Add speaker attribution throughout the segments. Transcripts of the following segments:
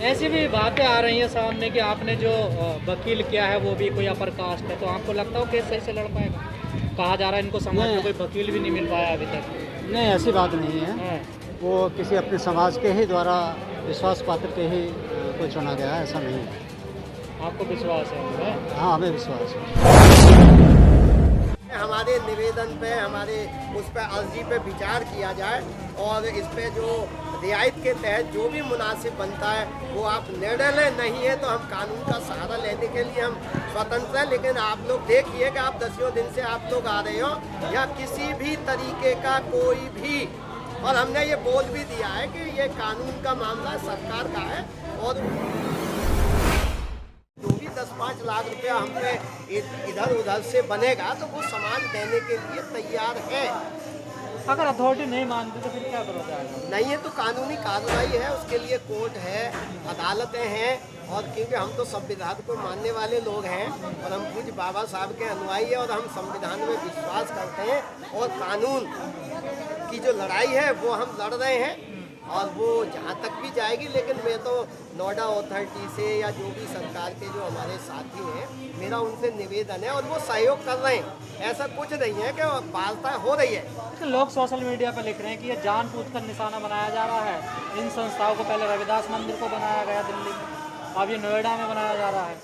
Speaker 1: ऐसी भी बातें आ रही हैं सामने कि आपने जो वकील किया है वो भी कोई अपर कास्ट है, तो आपको लगता हो केस सही से लड़ पाएगा? कहा जा रहा है इनको समाज में कोई वकील भी नहीं मिल पाया अभी तक।
Speaker 2: नहीं, ऐसी बात नहीं है।
Speaker 1: हाँ।
Speaker 2: वो किसी अपने समाज के ही द्वारा विश्वास पात्र के ही को चुना गया है, ऐसा नहीं है।
Speaker 1: आपको विश्वास है उनमें?
Speaker 2: हाँ, हमें विश्वास है।
Speaker 3: हमारे निवेदन पे, हमारे उस पर अर्जी पे विचार किया जाए और इस पे जो रियायत के तहत जो भी मुनासिब बनता है वो आप निर्णय लें। नहीं है तो हम कानून का सहारा लेने के लिए हम स्वतंत्र हैं। लेकिन आप लोग देखिए कि आप 10 दिन से आप लोग आ रहे हो या किसी भी तरीके का कोई भी, और हमने ये बोल भी दिया है कि ये कानून का मामला सरकार का है और जो भी 10-5 लाख रुपया हम पे इधर उधर से बनेगा तो वो समाज देने के लिए तैयार है।
Speaker 1: अगर अथॉरिटी नहीं मानती तो फिर क्या करोगे?
Speaker 3: नहीं है तो कानूनी कार्रवाई है, उसके लिए कोर्ट है, अदालतें हैं। और क्योंकि हम तो संविधान को मानने वाले लोग हैं और हम पूज्य बाबा साहब के अनुयायी हैं और हम संविधान में विश्वास करते हैं और कानून की जो लड़ाई है वो हम लड़ रहे हैं और वो जहाँ तक भी जाएगी। लेकिन मैं तो नोएडा अथॉरिटी से या जो भी सरकार के जो हमारे साथी हैं, मेरा उनसे निवेदन है और वो सहयोग कर रहे हैं। ऐसा कुछ नहीं है कि वार्ता हो रही है।
Speaker 1: तो लोग सोशल मीडिया पर लिख रहे हैं कि ये जानबूझकर निशाना बनाया जा रहा है। इन संस्थाओं को पहले रविदास मंदिर को बनाया गया दिल्ली में, अब ये नोएडा में बनाया जा रहा है।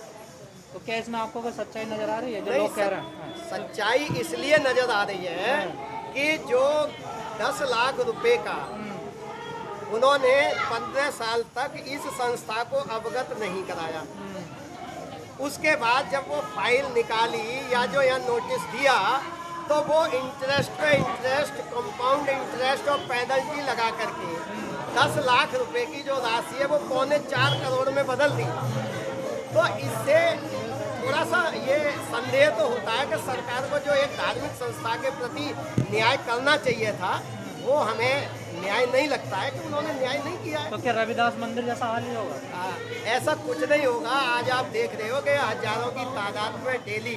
Speaker 1: तो क्या इसमें आपको कोई सच्चाई नजर आ रही है जो लोग कह रहे हैं?
Speaker 3: सच्चाई इसलिए नजर आ रही है कि जो 10 लाख रुपए का उन्होंने 15 साल तक इस संस्था को अवगत नहीं कराया, उसके बाद जब वो फाइल निकाली या जो यहाँ नोटिस दिया तो वो इंटरेस्ट पे इंटरेस्ट, कंपाउंड इंटरेस्ट और पेनल्टी लगा करके 10 लाख रुपए की जो राशि है वो 3.25 करोड़ में बदल दी। तो इससे थोड़ा सा ये संदेह तो होता है कि सरकार को जो एक धार्मिक संस्था के प्रति न्याय करना चाहिए था वो हमें न्याय नहीं लगता है कि उन्होंने न्याय नहीं किया है।
Speaker 1: तो क्या रविदास मंदिर जैसा हाल ही होगा?
Speaker 3: ऐसा कुछ नहीं होगा। आज आप देख रहे हो कि हजारों की तादाद में डेली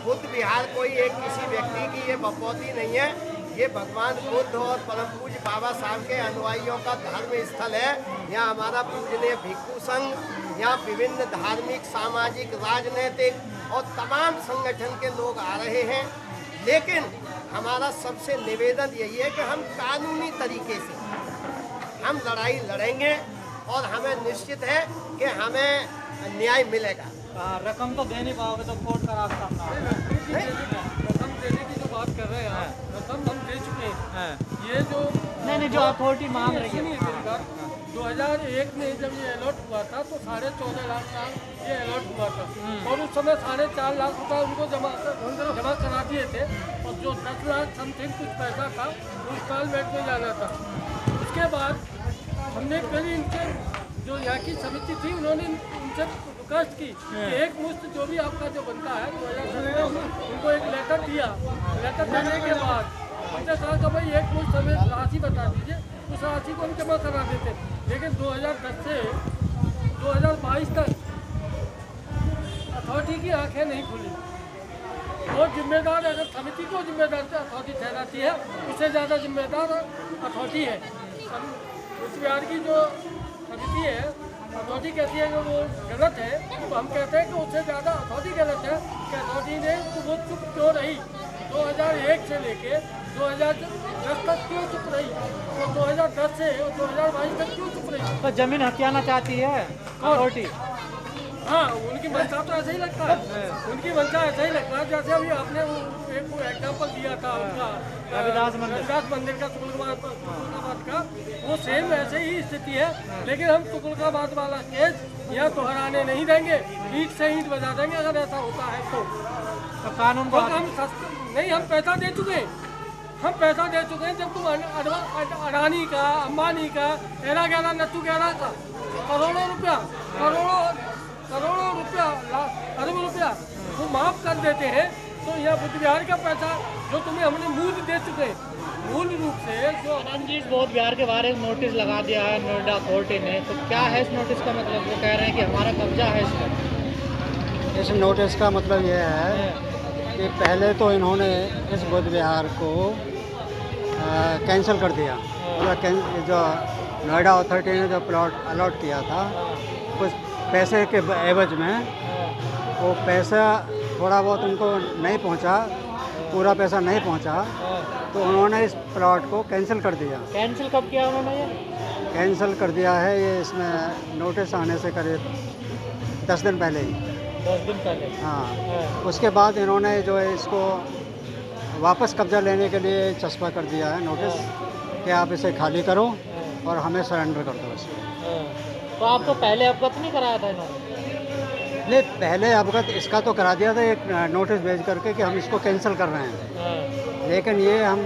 Speaker 3: बुद्ध विहार कोई एक किसी व्यक्ति की ये बपौती नहीं है, ये भगवान बुद्ध और परम पूज्य बाबा साहब के अनुयायियों का धर्म स्थल है। यहाँ हमारा पूजनीय भिक्षु संघ, यहाँ विभिन्न धार्मिक, सामाजिक, राजनीतिक और तमाम संगठन के लोग आ रहे हैं। लेकिन हमारा सबसे निवेदन यही है कि हम कानूनी तरीके से हम लड़ाई लड़ेंगे और हमें निश्चित है कि हमें न्याय मिलेगा।
Speaker 1: रकम तो दे नहीं पाओगे तो कोर्ट का रास्ता अपना।
Speaker 4: रकम देने की जो बात कर रहे हैं, रकम हम दे चुके हैं। ये जो
Speaker 1: नहीं जो अथॉरिटी मांग रही है।
Speaker 4: 2001 में जब ये अलॉट हुआ था तो 14.5 लाख का ये अलॉट हुआ था और उस समय 4.5 लाख रुपये उनको जमा करा दिए थे और जो 10 लाख समथिंग कुछ पैसा था वो इंस्टॉलमेंट में जाना था। उसके बाद हमने फिर इनसे जो यहाँ की समिति थी उन्होंने उनसे रिक्वेस्ट की कि एक मुश्त जो भी आपका जो बनता है 2017 उनको एक लेटर दिया। लेटर देने के बाद हमने कहा कि भाई एक मुश्त हमें राशि बता दीजिए, उस राशि को हम जमा करा देते। लेकिन 2010 से 2022 तक अथॉरिटी की आंखें नहीं खुली और जिम्मेदार अगर समिति को जिम्मेदार अथॉरिटी ठहराती है उससे ज़्यादा जिम्मेदार अथॉरिटी है। उस बिहार की जो समिति है, अथॉरिटी कहती है कि वो गलत है, तो हम कहते हैं कि उससे ज़्यादा अथॉरिटी गलत है कि अथॉरिटी ने तो वो चुप क्यों रही 2001 से लेके 2010 तक क्यों चुप रही और 2010 से 2022 तक क्यों चुप रही?
Speaker 1: तो जमीन हथियाना चाहती है अथॉरिटी।
Speaker 4: हाँ, उनकी मंशा तो ऐसा ही लगता है, उनकी मंशा ऐसा ही लगता है। जैसे अभी आपने वो एक एग्जाम्पल दिया था उनका
Speaker 1: रविदास
Speaker 4: मंदिर का तुगलकाबाद का, वो सेम ऐसे ही स्थिति है। लेकिन हम तुगलकाबाद वाला केस यहाँ दोहराने नहीं देंगे, ईंट से ईंट बजा देंगे अगर ऐसा होता है तो
Speaker 1: कानून को
Speaker 4: हम नहीं, हम पैसा दे चुके हैं, हम पैसा दे चुके हैं। जब तुम अडानी का, अंबानी का, एरा गैरा नट्टू गैरा का करोड़ों रुपया अरब रुपया वो माफ कर देते हैं, तो यह बुद्ध विहार का पैसा जो तुम्हें हमने मूल दे चुके हैं, मूल रूप से जो
Speaker 1: रंजीत बौद्ध विहार के बारे में नोटिस लगा दिया है नोएडा अथॉरिटी ने, तो क्या है इस नोटिस का मतलब? वो कह रहे हैं कि हमारा कब्जा है इस पर।
Speaker 2: इस नोटिस का मतलब ये है कि पहले तो इन्होंने इस बुद्ध विहार को कैंसिल कर दिया, जो नोएडा अथॉरिटी ने जो प्लॉट अलॉट किया था कुछ पैसे के एवज में, वो पैसा थोड़ा बहुत उनको नहीं पहुंचा, पूरा पैसा नहीं पहुंचा, तो उन्होंने इस प्लॉट को कैंसिल कर दिया।
Speaker 1: कैंसिल कब किया उन्होंने ये?
Speaker 2: कैंसिल कर दिया है ये, इसमें नोटिस आने से करीब 10 दिन पहले ही।
Speaker 1: 10 दिन पहले।
Speaker 2: हाँ, उसके बाद इन्होंने जो है इसको वापस कब्जा लेने के लिए चस्पा कर दिया है नोटिस कि आप इसे खाली करो और हमें सरेंडर कर दो इसको।
Speaker 1: तो आपको पहले अवगत नहीं कराया था इन्होंने?
Speaker 2: नहीं, पहले अवगत इसका तो करा दिया था एक नोटिस भेज करके कि हम इसको कैंसिल कर रहे हैं, लेकिन ये हम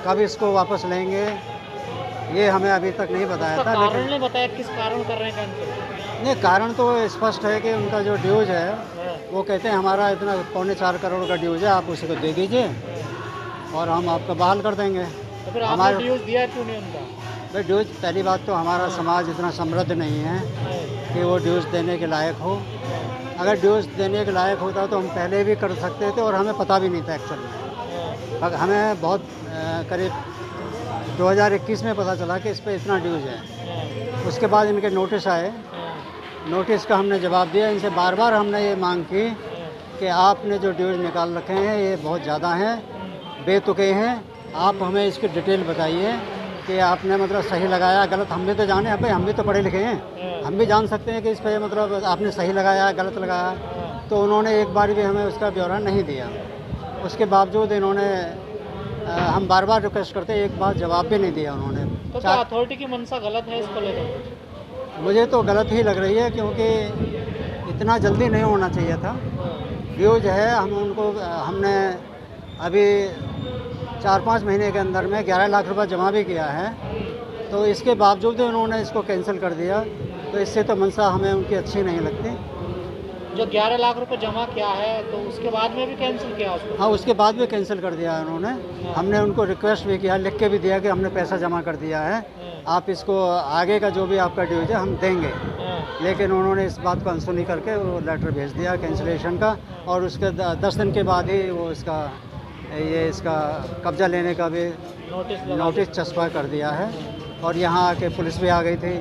Speaker 2: कब इसको वापस लेंगे ये हमें अभी तक नहीं बताया था।
Speaker 1: कारण
Speaker 2: लेकिन
Speaker 1: नहीं बताया किस कारण कर रहे हैं कैंसिल?
Speaker 2: नहीं, कारण तो स्पष्ट है कि उनका जो ड्यूज है वो कहते हैं हमारा इतना 3.25 करोड़ का ड्यूज है, आप उसी को दे दीजिए और हम आपका बहाल कर देंगे।
Speaker 1: तो फिर आपने ड्यूज दिया क्यों नहीं उनका?
Speaker 2: भाई ड्यूज, पहली बात तो हमारा समाज इतना समृद्ध नहीं है कि वो ड्यूज देने के लायक हो। अगर ड्यूज देने के लायक होता तो हम पहले भी कर सकते थे और हमें पता भी नहीं था एक्चुअल में। हमें बहुत करीब 2021 में पता चला कि इस पर इतना ड्यूज है। उसके बाद इनके नोटिस आए, नोटिस का हमने जवाब दिया। इनसे बार बार हमने ये मांग की कि आपने जो ड्यूज निकाल रखे हैं ये बहुत ज़्यादा हैं, बेतुके हैं, आप हमें इसकी डिटेल बताइए कि आपने मतलब सही लगाया गलत। हम भी तो जाने, भाई हम भी तो पढ़े लिखे हैं, हम भी जान सकते हैं कि इस पर मतलब आपने सही लगाया गलत लगाया। तो उन्होंने एक बार भी हमें उसका ब्यौरा नहीं दिया। उसके बावजूद इन्होंने हम बार बार रिक्वेस्ट करते, एक बार जवाब भी नहीं दिया उन्होंने।
Speaker 1: तो क्या अथॉरिटी की मंशा गलत है इसको लेकर?
Speaker 2: मुझे तो गलत ही लग रही है, क्योंकि इतना जल्दी नहीं होना चाहिए था। ड्यूज है, हमने अभी 4-5 महीने के अंदर में 11 लाख रुपए जमा भी किया है, तो इसके बावजूद उन्होंने इसको कैंसिल कर दिया। तो इससे तो मंशा हमें उनकी अच्छी नहीं लगती।
Speaker 1: जो 11 लाख रुपए जमा किया है तो उसके बाद में भी कैंसिल किया उसको?
Speaker 2: हाँ, उसके बाद भी कैंसिल कर दिया है उन्होंने। हमने उनको रिक्वेस्ट भी किया, लिख के भी दिया कि हमने पैसा जमा कर दिया है, आप इसको आगे का जो भी आपका ड्यूज है हम देंगे। लेकिन उन्होंने इस बात को अनसुनी करके वो लेटर भेज दिया कैंसिलेशन का, और उसके 10 दिन के बाद ही वो इसका कब्जा लेने का भी नोटिस चस्पा कर दिया है। और यहाँ आके पुलिस भी आ गई थी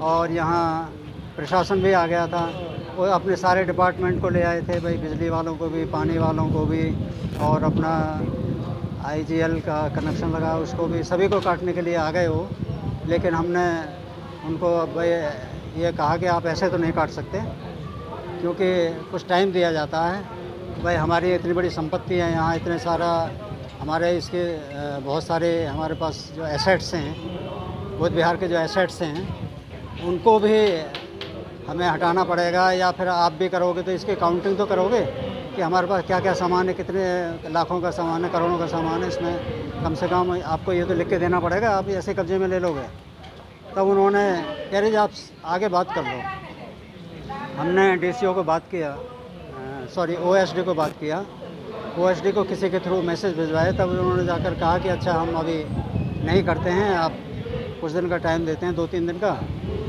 Speaker 2: और यहाँ प्रशासन भी आ गया था। वो अपने सारे डिपार्टमेंट को ले आए थे, भाई बिजली वालों को भी, पानी वालों को भी, और अपना IGL का कनेक्शन लगा उसको भी, सभी को काटने के लिए आ गए वो। लेकिन हमने उनको भाई ये कहा कि आप ऐसे तो नहीं काट सकते, क्योंकि कुछ टाइम दिया जाता है। भाई हमारी इतनी बड़ी संपत्ति है यहाँ, इतने सारा हमारे इसके बहुत सारे हमारे पास जो एसेट्स हैं, बौद्ध विहार के जो एसेट्स हैं उनको भी हमें हटाना पड़ेगा, या फिर आप भी करोगे तो इसकी काउंटिंग तो करोगे कि हमारे पास क्या क्या सामान है, कितने लाखों का सामान है, करोड़ों का सामान है, इसमें कम से कम आपको ये तो लिख के देना पड़ेगा, आप ऐसे कब्जे में ले लोगे। तब उन्होंने कह रहे आप आगे बात कर लो। हमने DCO को बात किया, सॉरी OSD को बात किया, OSD को किसी के थ्रू मैसेज भिजवाए, तब उन्होंने जाकर कहा कि अच्छा हम अभी नहीं करते हैं, आप कुछ दिन का टाइम देते हैं, 2-3 दिन का।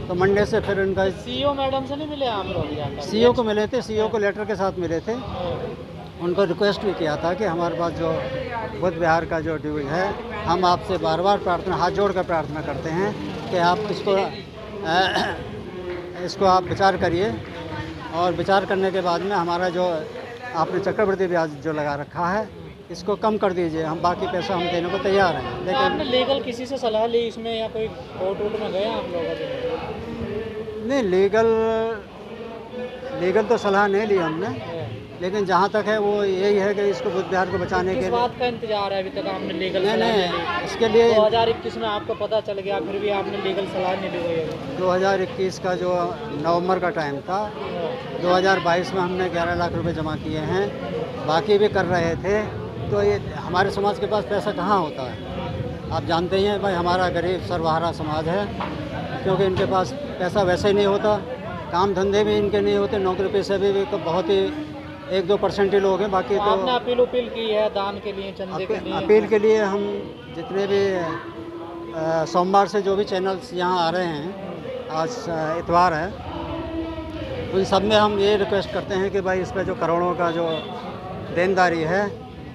Speaker 2: तो मंडे से फिर इनका
Speaker 1: CEO मैडम से नहीं मिले आप लोग?
Speaker 2: CEO को मिले थे, CEO को लेटर के साथ मिले थे। उनको रिक्वेस्ट भी किया था कि हमारे पास जो बुद्ध विहार का जो ड्यूज है, हम आपसे बार बार प्रार्थना, हाथ जोड़ कर प्रार्थना करते हैं कि आप इसको आप विचार करिए, और विचार करने के बाद में हमारा जो आपने चक्रवृद्धि ब्याज जो लगा रखा है इसको कम कर दीजिए, हम बाकी पैसा हम देने को तैयार हैं।
Speaker 1: लेकिन आपने लीगल किसी से सलाह ली इसमें, या कोई कोर्ट में गए आप लोग?
Speaker 2: नहीं, लीगल तो सलाह नहीं ली हमने, लेकिन जहाँ तक है वो यही है कि इसको बुद्ध विहार को बचाने के लिए।
Speaker 1: किस बात का इंतजार है अभी तक आपने लीगल?
Speaker 2: नहीं, इसके लिए
Speaker 1: 2021 में आपको पता चल गया, फिर भी आपने लीगल सलाह नहीं ली हुई?
Speaker 2: 2021 का जो नवंबर का टाइम था, 2022 में हमने 11 लाख रुपए जमा किए हैं, बाकी भी कर रहे थे। तो ये हमारे समाज के पास पैसा कहाँ होता है? आप जानते ही हैं भाई, हमारा गरीब सर्वहारा समाज है, क्योंकि इनके पास पैसा वैसे ही नहीं होता, काम धंधे भी इनके नहीं होते, नौकरी पेशे भी तो बहुत ही 1-2% ही लोग हैं, बाकी तो
Speaker 1: आपने अपील की है दान के लिए, चंदे के लिए?
Speaker 2: अपील के लिए हम जितने भी सोमवार से जो भी चैनल्स यहाँ आ रहे हैं, आज इतवार है, उन सब में हम ये रिक्वेस्ट करते हैं कि भाई इस पर जो करोड़ों का जो देनदारी है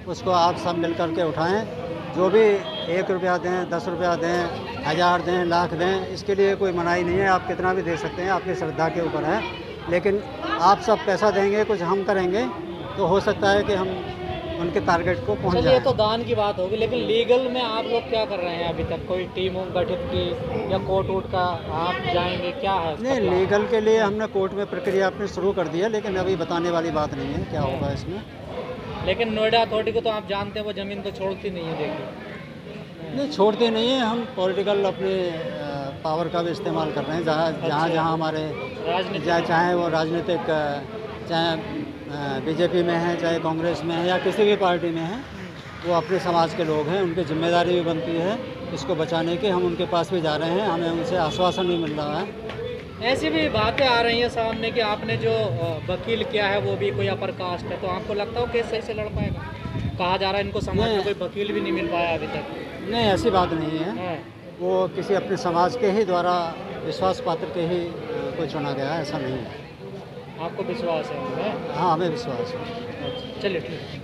Speaker 2: उसको आप सब मिल कर के उठाएँ। जो भी 1 रुपया दें, 10 रुपया दें, 1000 दें, लाख दें, इसके लिए कोई मनाही नहीं है। आप कितना भी दे सकते हैं, आपकी श्रद्धा के ऊपर है। लेकिन आप सब पैसा देंगे, कुछ हम करेंगे, तो हो सकता है कि हम उनके टारगेट को पहुंच
Speaker 1: चलिए,
Speaker 2: जाएं।
Speaker 1: तो दान की बात होगी, लेकिन लीगल में आप लोग क्या कर रहे हैं अभी तक? कोई टीम गठित की या कोर्ट वोट का आप जाएंगे, क्या है उसका
Speaker 2: नहीं,
Speaker 1: प्लान?
Speaker 2: लीगल के लिए हमने कोर्ट में प्रक्रिया अपनी शुरू कर दी है, लेकिन अभी बताने वाली बात नहीं है क्या होगा इसमें।
Speaker 1: लेकिन नोएडा अथॉरिटी को तो आप जानते हैं वो ज़मीन तो छोड़ती नहीं है, देखिए।
Speaker 2: नहीं, छोड़ते नहीं है। हम पॉलिटिकल अपने पावर का भी इस्तेमाल कर रहे हैं, जहाँ हमारे
Speaker 1: राजनीति
Speaker 2: चाहे वो राजनीतिक, चाहे बीजेपी में है, चाहे कांग्रेस में है, या किसी भी पार्टी में है, वो अपने समाज के लोग हैं, उनकी जिम्मेदारी भी बनती है इसको बचाने की। हम उनके पास भी जा रहे हैं, हमें उनसे आश्वासन भी मिल रहा है।
Speaker 1: ऐसी भी बातें आ रही हैं सामने कि आपने जो वकील किया है वो भी कोई अपर कास्ट है, तो आपको लगता है केस सही से लड़ पाएगा? कहा जा रहा है इनको समाज में कोई वकील भी नहीं मिल पाया अभी तक।
Speaker 2: नहीं, ऐसी बात नहीं है। वो किसी अपने समाज के ही द्वारा विश्वास पात्र के ही को चुना गया है, ऐसा नहीं है।
Speaker 1: आपको विश्वास है उनमें?
Speaker 2: हाँ, हमें विश्वास है।
Speaker 1: चलिए, ठीक है।